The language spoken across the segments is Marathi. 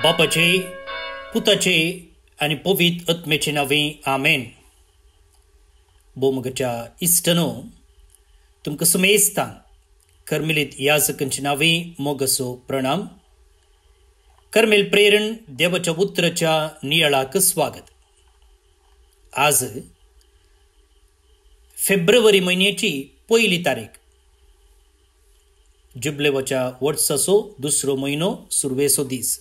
बापाचे पुताचे आणि पवित्र आत्म्याचे नावे आमेन. बोमगच्या इष्टनो तुमकां सुमेस्तां कर्मेलीत याजकांचे नावे मोगसो प्रणाम. कर्मेल प्रेरण देवाच्या उतराच्या नियाळाक स्वागत. आज फेब्रुवारी महिन्याची 1 तारीख, जुबलेवाच्या वर्साचो 2रो म्हयनो सुरवेचो दीस.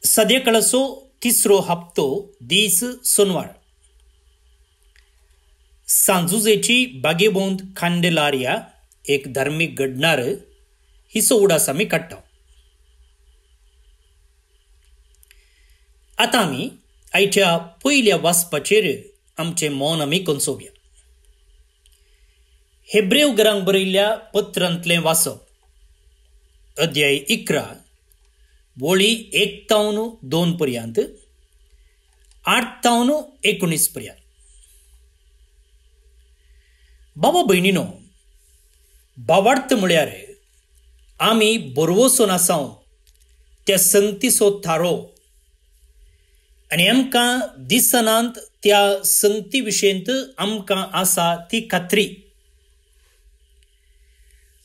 सद्याकाळाचो 3रो हप्तो दीस सोनवार. सांजुजेची बागेबोंद खांडेलारिया एक धार्मीक घडणार हिचो उडास आमी काडटा. आतां आमी आयच्या पयल्या वाचपाचेर आमचें मौन आमी कोंचोवया. हेब्रेव घरांक बरयल्ल्या पत्रांतलें वाचप, अध्याय 11 वळी 1-2 पर्यंत, 8-19 पर्यंत. बाबा भयणीनो, भावार्थ म्हळ्यार आमी बरोवसोन आसाव त्या संगतीचो थारो आनी आमकां दिसनांत त्या संगती विशयंत आमकां आसा ती खात्री.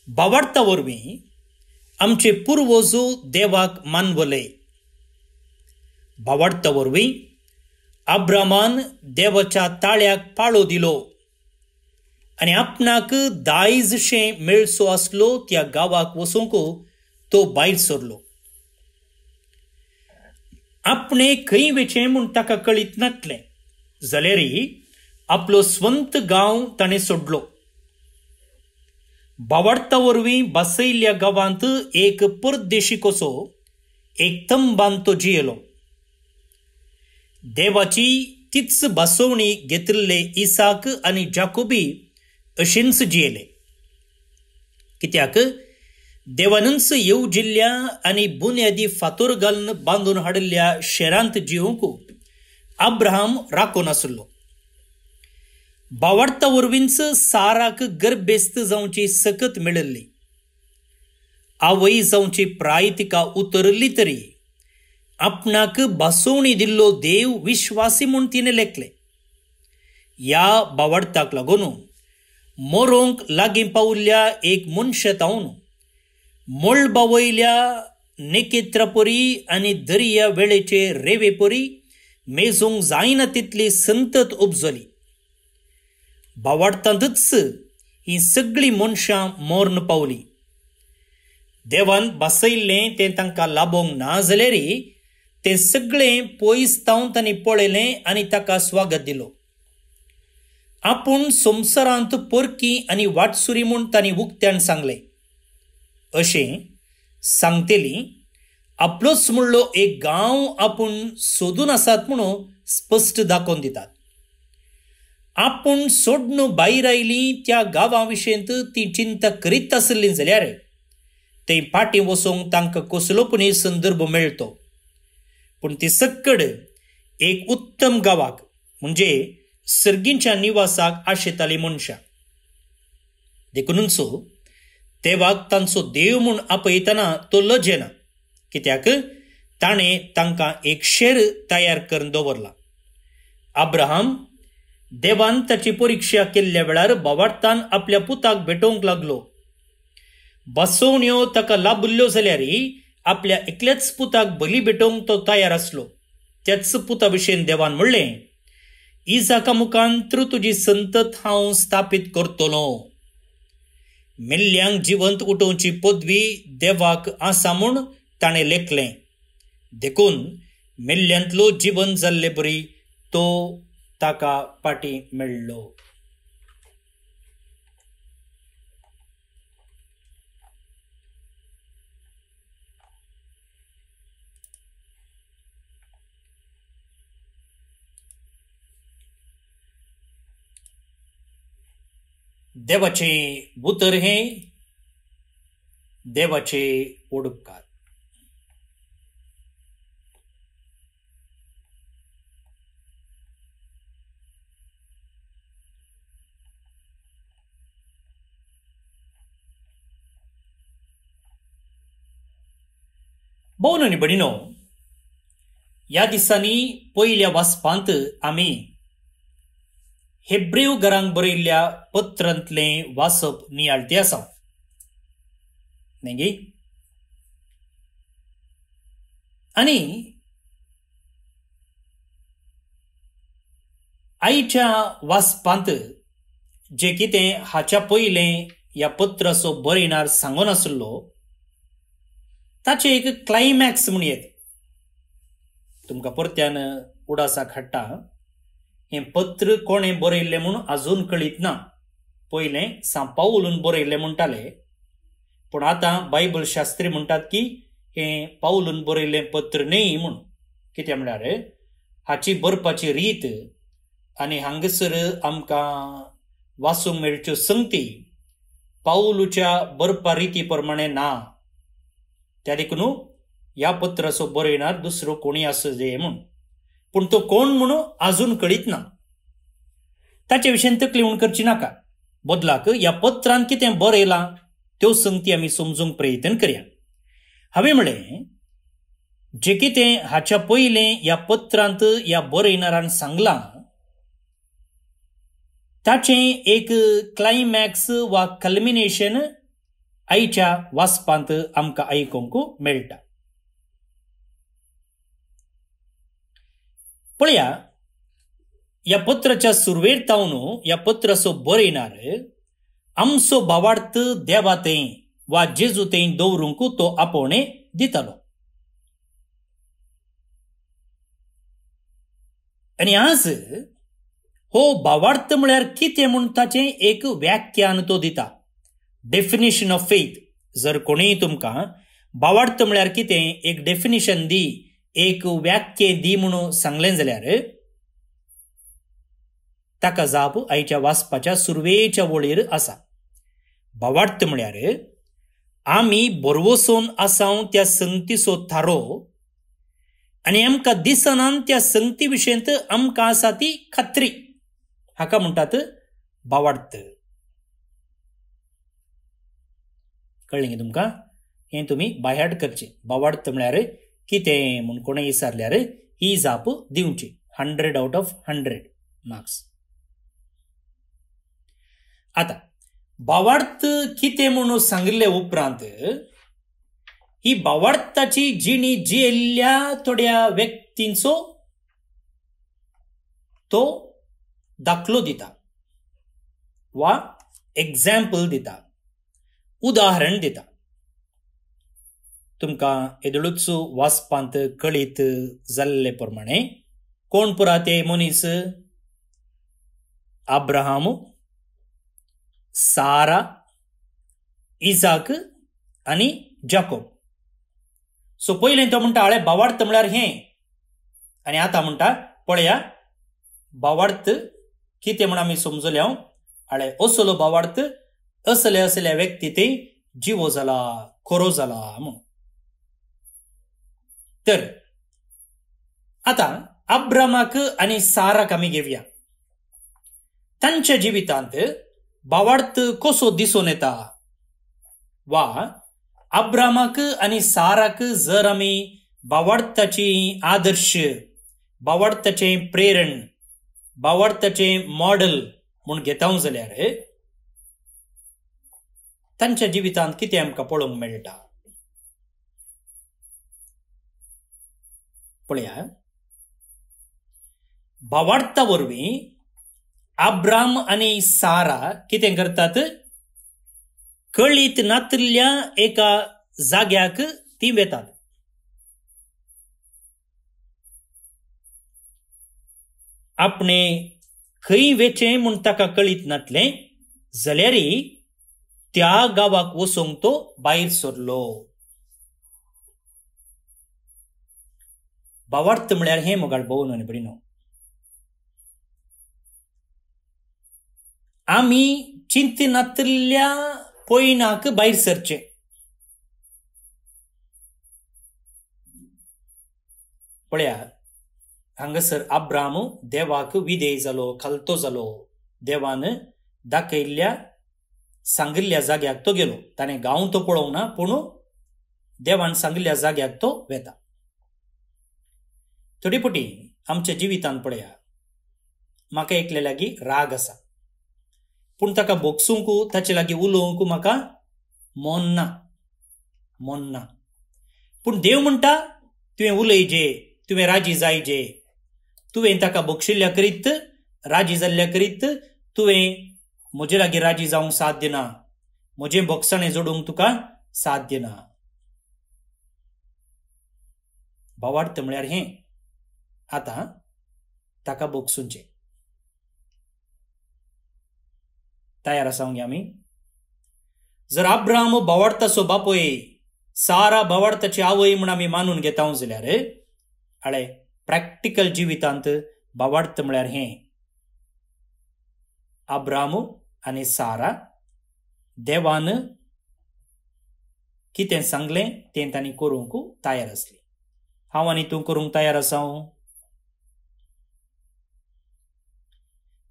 भावार्था वरवीं आमचे पुर्वजू देवाक मानवले. भावार्था वरवीं अब्रामान देवाच्या ताळ्याक पाळो दिलो आनी आपणाक दायजशें मेळचो आसलो त्या गांवाक वचूंक तो भायर सरलो. आपणे खंय वेचें म्हूण ताका कळीत नासलें जाल्यारय आपलो स्वंत गांव ताणें सोडलो. भावार्था वरवीं बसयल्ल्या गांवांत एक परदेशी कसो एकतंबान तो जियेलो. देवाची तीच बसवणी घेतिल्ले इसाक आनी जाकोबी अशेंच जियेले. कित्याक देवानच येवजिल्ल्या आनी बुन्यादी फातर घालून बांदून हाडिल्ल्या शेरांत जिवंक अब्राहम राखो नासलो. भावार्था वरवींच साराक गर्भेस्त जावची सकत मेळिल्ली. आवय जावची प्राय तिका उतरली तरी आपणाक बसवणी दिल्लो देव विश्वासी म्हूण तिणें लेखले. ह्या भावार्थाक लागून मरोंक लागीं पावल्ल्या एक मनशातावन मोळबावयल्या नेकेत्रा परी आनी दर्या वेळेचे रेवे परी मेजूंक जायना तितली संतत उपजली. भावार्थांतच ही सगळीं मनशां मरण पावली. देवान बसयल्लें तें तांकां लाबोंक ना जाल्यारय तें सगळें पयसतावन तांणी पळयलें आनी ताका स्वागत दिलो. आपूण संवसारांत परकी आनी वाटसुरी म्हूण तांणी उक्त्यान सांगलें. अशें सांगतेली आपलोच म्हणलो एक गांव आपूण सोदून आसात म्हणून स्पश्ट दाखोवन दितात. आपूण सोडून भायर आयलीं त्या गांवां विशयंत ती चिंता करीत आसलीं जाल्यार थंय फाटीं वचोंक तांकां कसलोपणी संदर्भ मेळटो. पूण ती सक्कड एक उत्तम गांवाक म्हणजे सर्गींच्या निवासाक आशेतालीं मनशां. देखूनच देवाक तांचो देव म्हूण आपयतना तो लजेना, कित्याक ताणें तांकां एक शेर तयार करून दवरला. अब्राहम देवान ताची परिक्षा केल्ल्या वेळार भावार्थान आपल्या पुताक भेटोवंक लागलो. बसवण्यो ताका लाभिल्ल्यो जाल्यारय आपल्या एकल्याच पुताक बली भेटोवंक तो तयार आसलो. त्याच पुता विशयेन देवान म्हणलें, इजाका मुखांत्र तुजी संतत हांव स्थापीत करतलो. मेल्ल्यांक जिवंत उठोवची पदवी देवाक आसा म्हूण ताणें लेखलें. देखून मेल्ल्यांतलो जिवंत जाल्ले बरी तो ताका पाटी मेळ्ळो. देवाचे उतर हे देवाचे ओडपकार. भोवन आनी भयणीनो, ह्या दिसांनी पयल्या वाचपांत आमी हेब्रेव घरांक बरयल्ल्या पत्रांतलें वाचप नियाळते आसा न्ही. आनी आयच्या वाचपांत जे कितें हाच्या पयलें ह्या पत्राचो बरयणार सांगून आसलो ताचें एक क्लायमॅक्स म्हूण येता. तुमकां परत्यान उडासाक हाडटा. हें पत्र कोणें बरयल्लें म्हूण आजून कळीत ना. पयलें पाऊलन बरयल्लें म्हणटाले, पूण आतां बायबल शास्त्री म्हणटात की हें पाऊलन बरयल्लें पत्र न्ही म्हूण. कित्याक म्हळ्यार हाची बरपाची रीत आनी हांगसर आमकां वाचूंक मेळच्यो संगती पाऊलच्या बरपा रिती प्रमाणे ना. त्या देखून ह्या पत्राचो बरयणार दुसरो कोणी आसचे म्हूण. पूण तो कोण म्हूण आजून कळीत ना. ताचे विशयी तकली उण करची नाका. बदलाक ह्या पत्रांत कितें बरयलां त्यो संगती आमी समजूंक प्रयत्न करया. हांवें म्हळें जे कितें हाच्या पयलें ह्या पत्रांत ह्या बरयणारान सांगलां ताचें एक क्लायमॅक्स वा कल्मिनेशन आयच्या वाचपांत आमकां आयकूंक मेळटा. पळया, ह्या पत्राच्या सुरवेर तावन ह्या पत्राचो बरयणार आमचो भावार्थ देवातें वा जेजूतें दवरूंक तो आपोवणें दितालो. आनी आज हो भावार्थ म्हळ्यार कितें म्हूण ताचें एक व्याख्यान तो दिता. Definition of faith. जर कोणीय तुमकां भावार्थ म्हळ्यार कितें एक डेफिनेशन दी, एक व्याख्ये दी म्हणून सांगलें जाल्यार ताका जाप आयच्या वाचपाच्या सुरवेच्या वळेर आसा. भावार्थ म्हळ्यार आमी बरवसून आसाव त्या संगतीचो थारो आनी आमकां दिसनान त्या संगती विशयंत आमकां आसा ती खात्री. हाका म्हणटात भावार्थ. कळ्ळें न्ही तुमकां? हें तुमी बायहार्ट करचें. भावार्थ म्हळ्यार कितें म्हूण कोणें विचारल्यार ही जाप दिवची. 100 out of 100 मार्क्स. आतां भावार्थ कितें म्हणून सांगिल्ले उपरांत ही भावार्थाची जिणी जियेल्ल्या थोड्या व्यक्तींचो तो दाखलो दिता वा एग्जाम्पल दिता, उदाहरण दिता. तुमकां येदळूच वाचपांत कळीत जाल्ले प्रमाणे कोण पुरा ते मनीस? अब्राहम, सारा, इजाक आनी जाकोब. सो पयलें तो म्हणटा हाळे भावार्थ म्हळ्यार हें, आनी आतां म्हणटा पळया भावार्थ कितें म्हूण आमी समजल्या. हाळे असलो भावार्थ असल्या असल्या व्यक्ती ते जिवो जाला, खरो जाला म्हूण. तर आतां अब्रामाक आनी साराक आमी घेवया. तांच्या जिवितांत भावार्थ कसो दिसून येता वा अब्रामाक आनी साराक जर आमी भावार्थाची आदर्श, भावार्थाचें प्रेरण, भावार्थाचें मॉडेल म्हूण घेता जाल्यार तांच्या जिवितांत कितें आमकां पळोवंक मेळटा? पळया, भावार्था वरवीं अब्राम आनी सारा कितें करतात? कळीत नातल्या एका जाग्याक ती वेतात. आपणे खंय वेचें म्हूण ताका कळीत नातलें जाल्यार त्या गांवाक वचूंक तो भायर सरलो. भावार्थ म्हळ्यार हें मोगाळ भोवन आनी भयणीनो. आमी चिंत नातल्या पयणाक भायर सरचें. पळया, हांगासर अब्राम देवाक विधेय जालो, खालतो जालो. देवान दाखयल्ल्या सांगिल्ल्या जाग्याक तो गेलो. ताणें गांव तो पळोवंक ना, पूण देवान सांगल्या जाग्याक तो वेता. थोडी पुटी आमच्या जिवितांत पळया, म्हाका एकले लागीं राग आसा, पूण ताका बोगसूंकू ताचे लागीं उलोवंकू म्हाका मोन ना. पूण देव म्हणटा तुवें उलयजे, तुवें राजी जायजे, तुवें ताका बोगशिल्ल्या करीत, राजी जाल्ल्या करीत तुवें म्हजे लागीं राजी जावंक साध्य ना, म्हजें बोगसाणें जोडूंक तुका साध्य ना. भावार्थ म्हळ्यार हें, आतां ताका बोगसूंचें. तयार आसांव गे आमी. जर अब्राहम भावार्थाचो बापोय, सारा भावार्थाची आवय म्हूण आमी मानून घेता जाल्यार आळे प्रॅक्टिकल जिवितांत भावार्थ म्हळ्यार हें, अब्राहम आनी सारा देवान कितें सांगलें तें तांणी करूंक तयार आसली. हांव आनी तूं करूंक तयार आसां.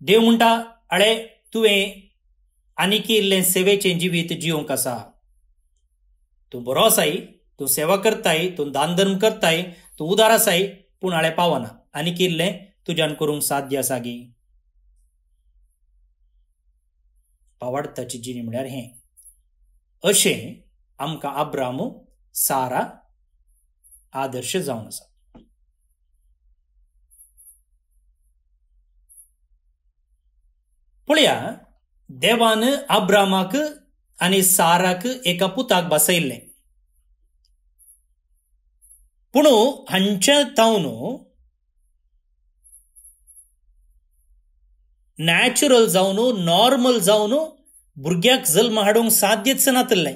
देव म्हणटा आळे तुवें आनीक इल्लें सेवेचें जिवीत जिवंक आसा. तूं बरो आसाय, तूं सेवा करताय, तूं दान धर्म करताय, तूं उदार आसाय, पूण आळे पावना. आनीक इल्लें तुज्यान करूंक साध्य आसा गे. भावार्थाची जिणी म्हळ्यार हें. अशें आमकां अब्राहम सारा आदर्श जावन आसा. पळया, देवान अब्राहमाक आनी साराक एका पुताक बसयल्लें, पूण हांच्या तावन नॅचरल जावन नॉर्मल जावन भुरग्याक जल्म हाडूंक साध्यच नातलें.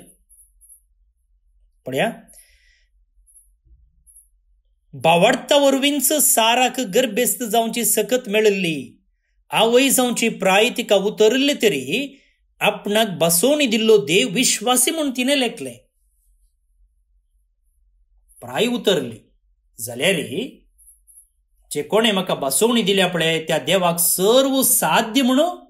पळया, भावार्था वरवींच साराक गर्भेस्त जावची सकत मेळिल्ली, आवय जावची प्राय तिका उतरले तरी आपणाक बसोवणी दिल्लो देव विश्वासी म्हूण तिणें लेखलें. प्राय उतरली जाल्यार जे कोणें म्हाका बसोवणी दिल्या पळय त्या देवाक सर्व साध्य म्हणून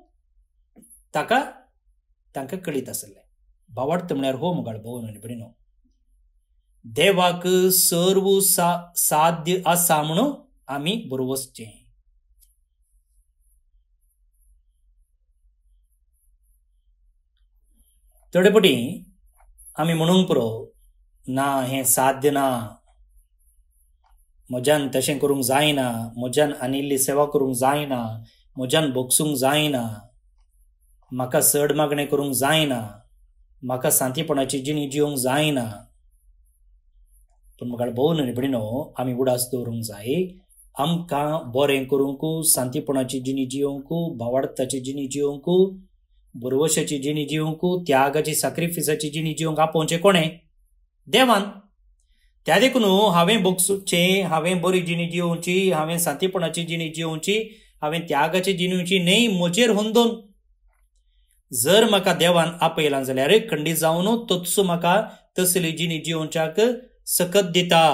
तांकां कळीत आसलें. भावार्थ म्हळ्यार हो मुगाळ भोवन आनी बरीनो, देवाक सर्व साध्य आसा म्हणून आमी बरोवचें. थोडेपटी आमी म्हणूंक पुरो ना हें साध्य ना, म्हज्यान तशें करूंक जायना, म्हज्यान आनी इल्ली सेवा करूंक जायना, म्हज्यान बोगसूंक जायना, म्हाका चड मागणें करूंक जायना, म्हाका सांतीपणाची जिणी जिवंक जायना. पूण म्हाका भोवन आनी भयणीनो, आमी उडास दवरूंक जाय. आमकां बरें करूंक, सांतीपणाची जिणी जिवंक, भावार्थाची जिणी जिवंक, बरवशाची जिणी जिवंक, त्यागाची सॅक्रिफिसाची जिणी जिवंक आपोवचें कोणें? देवान. त्या देखून हांवें बोगसूचें, हांवें बरी जिणी जिवोवची, हांवें सांतीपणाची जिणी जिवोवची, हांवें त्यागाची जिणेवची न्हय म्हजेर हुंदोन. जर म्हाका देवान आपयलां जाल्यार खंडीत जावन तोच म्हाका तसली जिणी जिवोवच्याक सकत दिता,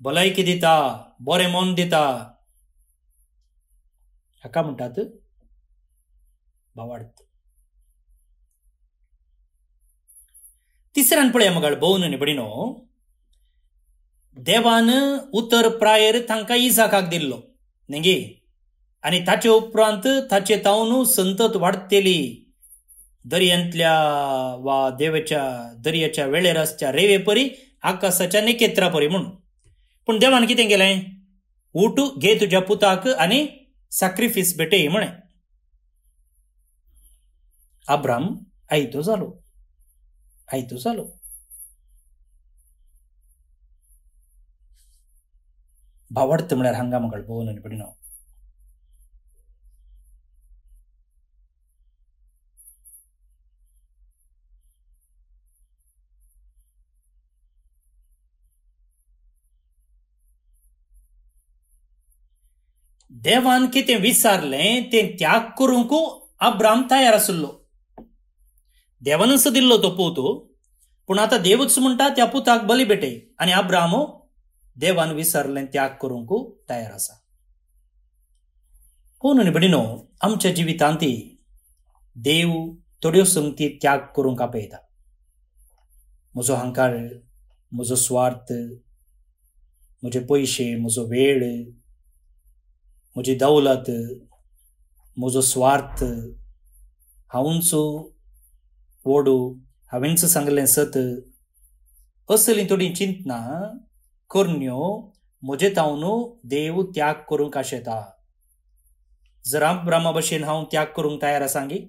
भलायकी दिता, बरें मन दिता. हाका म्हणटात भावार्थ. तिसऱ्यान पळया मगाळ भोवन आनी बडीनो, देवान उतर प्रायर तांकां इसाकाक दिल्लो न्ही, आनी ताचे उपरांत ताचे तावन संतत वाडतेली दर्यांतल्या वा देवाच्या दर्याच्या वेळेर आसच्या रेवे परी, आकाशाच्या नखेत्रा परी म्हणून. पूण देवान कितें केलें? उठ, घे तुज्या पुताक आनी सॅक्रिफीस भेटय म्हणे. अब्राम आयतो जालो. भावार्थ म्हळ्यार हांगा म्हाका भोवन आनी बडीनो, देवान कितें विचारलें तें त्याग करूंक अब्राम तयार आसलो. देवानच दिल्लो तो पूत, पूण आतां देवच म्हणटा त्या पुताक बली भेटय, आनी अब्राम देवान विचारलें त्याग करूंक तयार आसा. हो न्हय बडीनो, आमच्या जिवितांत देव थोड्यो संगती त्याग करूंक आपयता. म्हजो अहंकार, म्हजो स्वार्थ, म्हजे पयशे, म्हजो वेळ, म्हजी दौलत, म्हजो स्वार्थ, हांवूंच वडू, हांवेंच सांगलें सत, असलीं थोडीं चिंतना करण्यो म्हजे तावन देव त्याग करूंक आशेता. जर अब्रामा भशेन हांव त्याग करूंक तयार आसां गी?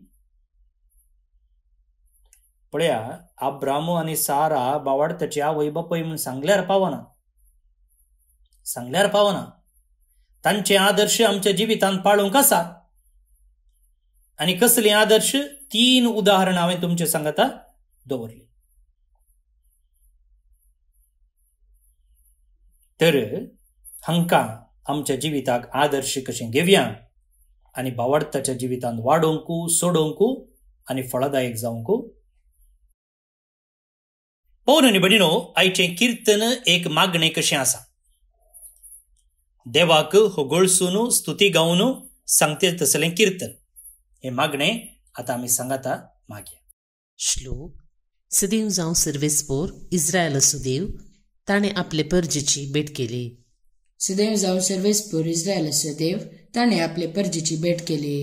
पळया, अब्राम आनी सारा बावार्थाची आवय बापूय म्हूण सांगल्यार पावना. तांचे आदर्श आमच्या जिवितांत पाळूंक आसा. आनी कसली आदर्श? 3 उदाहरणां हांवें तुमचे सांगता दवरली. तर हांकां आमच्या जिविताक आदर्श कशें घेवया आनी भावार्थाच्या जिवितांत वाडोवंकू, सोडोवंकू आनी फळदायक जावंकू. पळोवन आनी भयणीनो, आयचें किर्तन एक मागणें कशें आसा. देवाक होगोळसून स्तुती गावन सांगते तसलें किर्तन. हे मागणें आतां आमी सांगता मागया. श्लोक. सदैव जावं सर्वेस्पोर इस्रायल असो देव, ताणें आपले परजेची भेट केली. सदैव जावं सर्वेस्पोर इस्रायल असो देव, ताणें आपले परजेची भेट केली.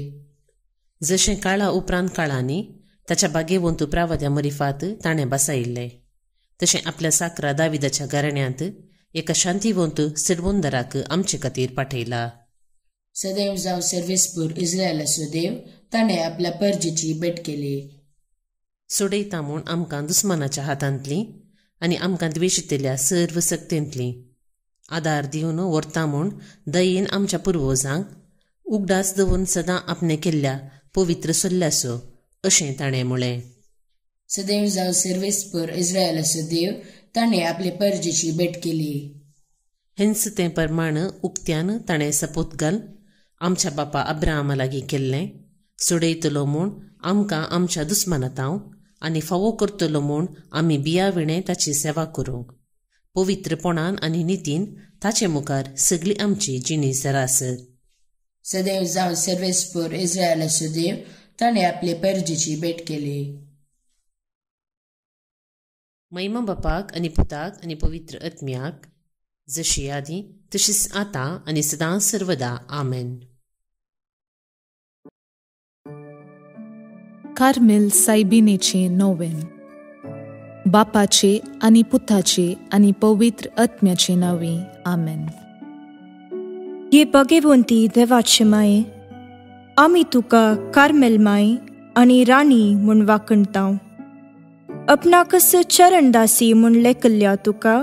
जशें काळा उपरांत काळांनी ताच्या बागेवंतू प्रावाद्या मरिफात ताणें बसायिल्लें, तशें आपल्या साकरा दाविदाच्या घराण्यांत एका शांतीवंत सिडवोंदराक आमचे खातीर पाठयला. सदैव जावं सर्वेस्पोर इस्रायल असो देव, ताणें आपल्या परजेची भेट केली. सोडयता म्हूण आमकां दुस्मानाच्या हातांतली आनी आमकां द्वेशितल्या सर्व सक्तींतली आदार दिवन व्हरता म्हूण दयेन आमच्या पुर्वजांक उगडास दवरून सदां आपणे केल्ल्या पवित्र सल्ल्यासो, अशें ताणें म्हळें. सदैव जावं सर्वेस्पोर इस्रायल असो देव, ताणें आपले परजेची भेट केली. हेंच तें प्रमाण उक्त्यान ताणें सपोतकाल आमच्या बापा अब्राहमा लागीं केल्लें. सोडयतलो म्हूण आमकां आमच्या दुस्मानातांव आनी फावो करतलो म्हूण आमी बियाविणे ताची सेवा करूंक, पवित्रपणान आनी नितीन ताचे मुखार सगळी आमची जिणी सरासर. सदैव जावं सर्वेस्पोर इस्रायल असो देव, ताणें आपले परजेची भेट केली. महिमा बापाक आनी पुताक आनी पवित्र आत्म्याक, जशी आदी तशीच आतां आनी सदां सर्वदा. आमेन. कार्मेल सायबिनेचे नोवेन. बापाचे आनी पुताचे आनी पवित्र आत्म्याचे नांवे. आमेन. ये भगवंती देवाचे माये, आमी तुका कार्मेल माय आनी राणी म्हूण वाखणटाव. आपणाकच चरणदासी म्हूण लेखल्या तुका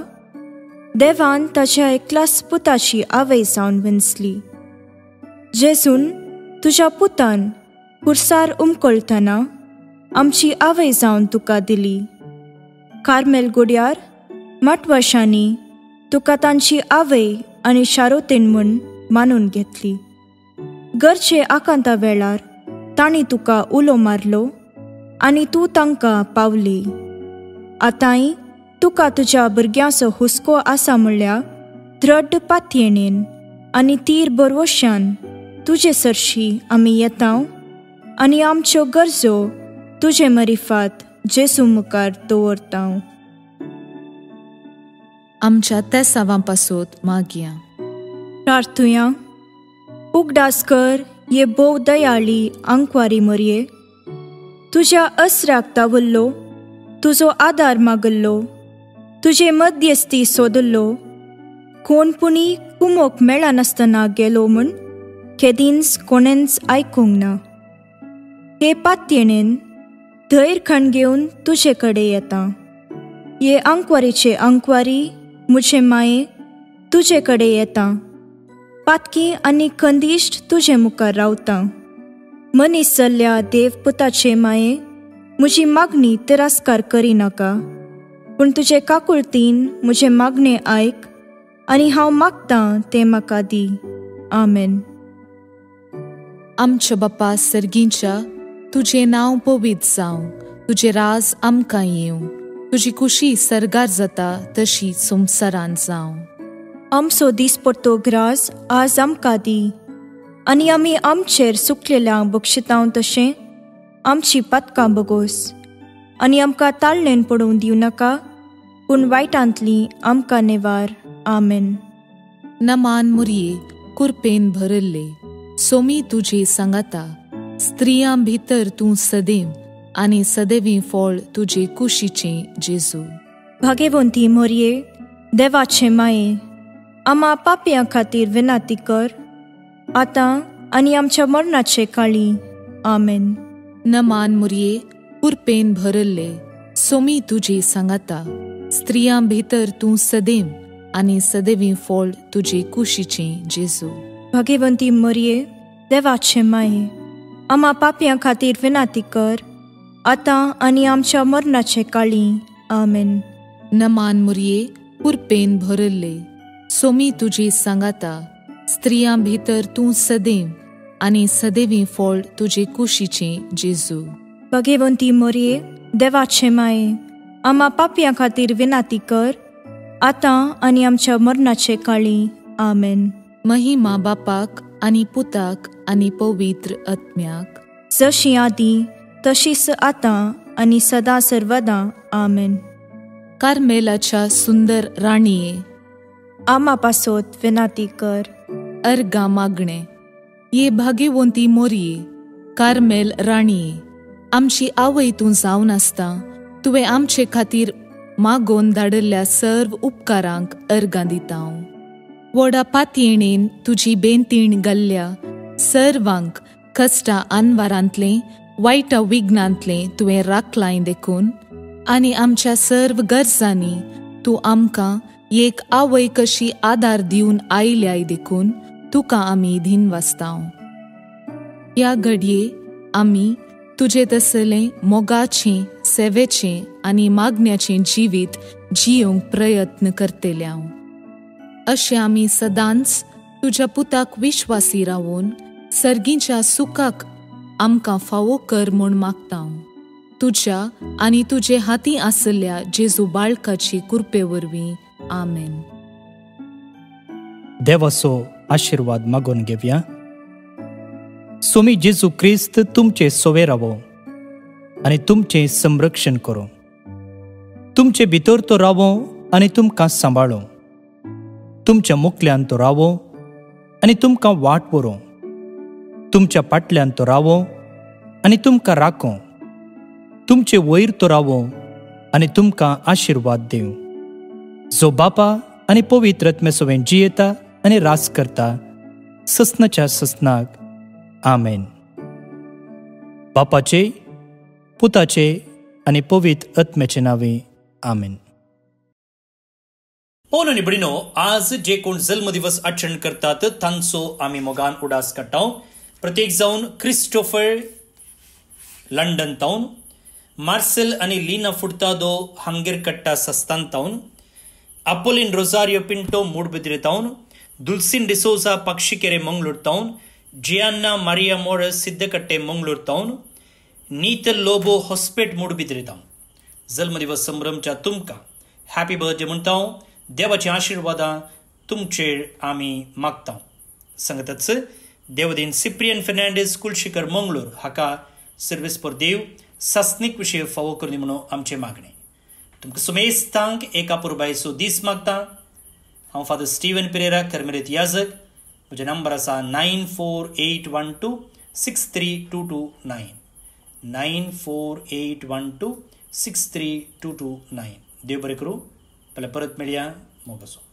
देवान ताच्या एकल्याच पुताची आवय जावन विंचली. जेजून तुज्या पुतान खुर्सार उमकळतना आमची आवय जावन तुका दिली. कार्मेल गुड्यार माटवाशांनी तुका तांची आवय आनी शारोतेन म्हूण मानून घेतली. गरजे आकांता वेळार तांणी तुका उलो मारलो आनी तूं तांकां पावली. आतांय तुका तुज्या भुरग्यांचो हुस्को आसा म्हणल्यार दृढ पातयेणेन आनी तीर बरवश्यान तुजे सरशी आमी येतांव आनी आमच्यो गरजो तुजे मरिफात जेजू मुखार दवरतांव. आमच्या त्या सावांपासून मागया. प्रार्थुया. उगडास कर ये बोव दयाळी आंकवारी मरये, तुज्या अस्राक तावल्लो, तुजो आदार मागल्लो, तुजे मध्यस्ती सोदल्लो, कोणपुणी कुमोक मेळनासतना गेलो म्हूण केदींच कोणेंच आयकूंक ना. हे पातयेणेन धैर्य खण घेवन तुजे कडेन येता. ये आंकवारीचे आंकवारी म्हजे माये तुजे कडेन येता. पातकी आनी खंदिश्ट तुजे मुखार रावता. मनीस जाल्ल्या देव पुताचे माये, म्हजी मागणी तिरस्कार करिनाका, पूण तुजे काकुळतीन म्हजे मागणें आयक आनी हांव मागतां तें म्हाका दी. आमेन. आमच्या बापा सर्गींच्या, तुजें नांव पवित्र जावं, तुजें राज आमकां येवं, तुजी खुशी सरगार जाता तशी संवसारांत जावं. आमचो दिसपट्टो ग्रास आज आमकां दी आनी आमी आमचेर सुकलेल्यांक बक्षितांव तशें आमची पातकां बगोस आनी आमकां ताळणेन पडोवन दिवं नाका, पूण वायटांतली आमकां निवार. आमेन. नमान मुरये कुरपेन भरल्ले, सोमी तुजे सांगाता, स्त्रियां भितर तूं सदैव आनी सदैवी फळ तुजे कुशीचे जेजू. भाग्यवंती मोरये, देवाचे माये, आम्हा पापयां खातीर विनाती कर, आतां आनी आमच्या मरणाचे काळी. आमेन. नमान मुरये कुरपेन भरल्ले, सोमी तुजे सांगाता, स्त्रियां भितर तूं सदैव आनी सदैवी फळ तुजे कुशीचे जेजू. भाग्यवंती मोरये, देवाचे माये, आम्हा पापयां खातीर विनाती कर, आतां आनी आमच्या मरणाचे काळी. आमेन. नमान मुरये कुरपेन भरल्ले, सोमी तुजे सांगाता, स्त्रियां भितर तूं सदैव आनी सदैवी फळ तुजे कुशीचे जेजू. भाग्यवंती मोरये, देवाचे माये, आम्हा पापयां खातीर विनाती कर, आतां आनी आमच्या मरणाचे काळी. आमेन. महिमा बापाक आनी पुताक आनी पवित्र आत्म्याक, जशी आदी तशीच आतां आनी सदां सर्वदा. आमेन. कार्मेलाच्या सुंदर राणीये, आम्हा पासोत विनाती कर. अर्गा मागणे. ये भाग्यवंती मोरये, कार्मेल राणीये, आमची आवय तूं जावन आसता, तुवें आमचे खातीर मागोवन धाडल्ल्या सर्व उपकारांक अर्गां दिता हांव. व्हडा पातयेणेन तुजी बेंतीण घाल्ल्या सर्वांक कश्टां आनवारांतलें वायटा विघ्नांतलें तुवें राखलाय देखून, आनी आमच्या सर्व गरजांनी तूं आमकां एक आवय कशी आदार दिवन आयल्याय देखून तुका आमी दिनवासतांव. ह्या घडये आमी तुजे तसलें मोगाचें, सेवेचें आनी मागण्याचें जिवीत जियोंक प्रयत्न करतल्यांव. अशें आमी सदांच तुज्या पुताक विश्वासी रावून सर्गीच्या सुखाक आमकां फावो कर म्हूण मागतांव. तुज्या आनी तुजे हाती आसल्या जेजू बाळकाची कृपे वरवीं. आमेन. देवाचो आशिर्वाद मागून घेवया. सोमी जेजू क्रिस्त तुमचे सोवे रावो आनी तुमचें संरक्षण करो. तुमचे भितर तो रावो आनी तुमकां सांबाळो. तुमच्या मुखल्यान तो रावो आनी तुमकां वाट व्हरो. तुमच्या फाटल्यान तो रावो आनी तुमकां राखो. तुमचे वयर तो रावो आनी तुमकां आशिर्वाद दिवं. जो बापा आनी पवित्र आत्मे सोबें जियेता आनी रास करता ससनाच्या ससनाक. आमेन. बापाचे, पुताचे आनी पवित्र आत्म्याचे नावे. आमेन. पळोवन आनी भयणीनो, आज जे कोण जल्म दिवस आचरण करतात तांचो आमी मोगान उडास काडटा. प्रत्येक जावन क्रिस्टोफर लंडन तावन, मार्सेल आनी लिना फुर्तादो हांगेर कट्टा सस्तान तावन, अपोलिन रोजारियो पिंटो मूडबिद्रे तावन, दुल्सिन डिसोजा पक्षिकेरे मंगळूर तावन, जियान्ना मारिया मोरस सिद्धकट्टे मंगळूर तावन, नीतल लोबो हॉस्पेट मूडबिद्रे तावन जल्म दिवस संभ्रमच्या तुमकां हॅपी बर्थडे म्हणटा. देवाची आशिर्वादां तुमचेर आमी मागता. सांगताच देवदीन सिप्रियन फेर्नांडीस कुलशिकर मंगळूर हाका सर्वीस पर देव सासनीक विशय फावो करनी म्हणून आमचे मागणे. तुमकां सुमेस्तांक एका पुरबायचो दीस मागता. हांव फादर स्टीवन पेरेरा कर्मेलीत याजक. म्हजे नंबर आसा 9481263229 9481263229. देव बरें करूं. परत मेळया. मोगसो.